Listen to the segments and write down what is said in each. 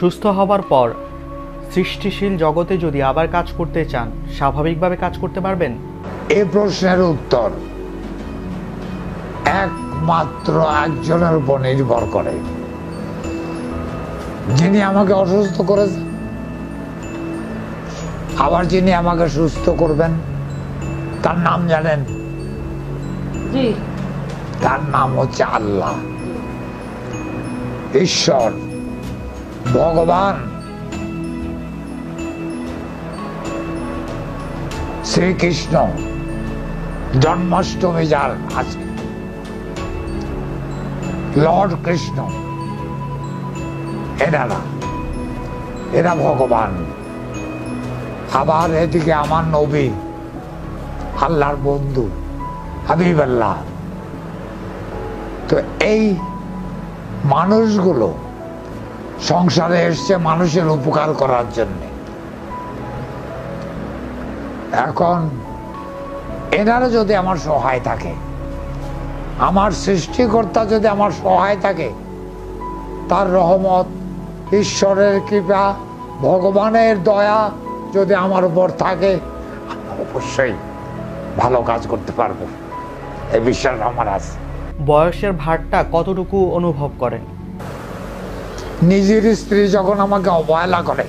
সুস্থ হবার পর সৃষ্টিশীল জগতে যদি আবার কাজ করতে চান, স্বাভাবিকভাবে কাজ করতে পারবেন? এই প্রশ্নের উত্তর একমাত্র একজনের উপর নির্ভর করে, যিনি আমাকে অসুস্থ করেছেন, আবার যিনি আমাকে সুস্থ করবেন। তার নাম জানেন? জি। তার নাম হচ্ছে আল্লাহ, ঈশ্বর, ভগবান। শ্রীকৃষ্ণ জন্মাষ্টমী যার আছে, লর্ড কৃষ্ণ, এরা ভগবান। আবার এদিকে আমার নবী, আল্লাহর বন্ধু হাবিবাল্লাহ। তো এই মানুষগুলো সংসারে এসছে মানুষের উপকার করার জন্য। এখন এনারা যদি আমার সহায় থাকে, আমার সৃষ্টিকর্তা যদি আমার সহায় থাকে, তার রহমত, ঈশ্বরের কৃপা, ভগবানের দয়া যদি আমার উপর থাকে, অবশ্যই ভালো কাজ করতে পারবো, এই বিশ্বাস আমার আছে। বয়সের ভারটা কতটুকু অনুভব করেন? নিজের স্ত্রী যখন আমাকে অবহেলা করে,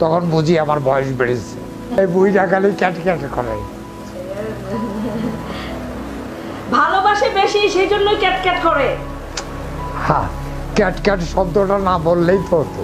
তখন বুঝি আমার বয়স বেড়েছে। এই বুড়িটা খালি ক্যাট ক্যাট করে, ভালোবাসে বেশি, সেই জন্যই ক্যাট ক্যাট করে। হ্যাঁ, ক্যাট ক্যাট শব্দটা না বললেই তো হতো।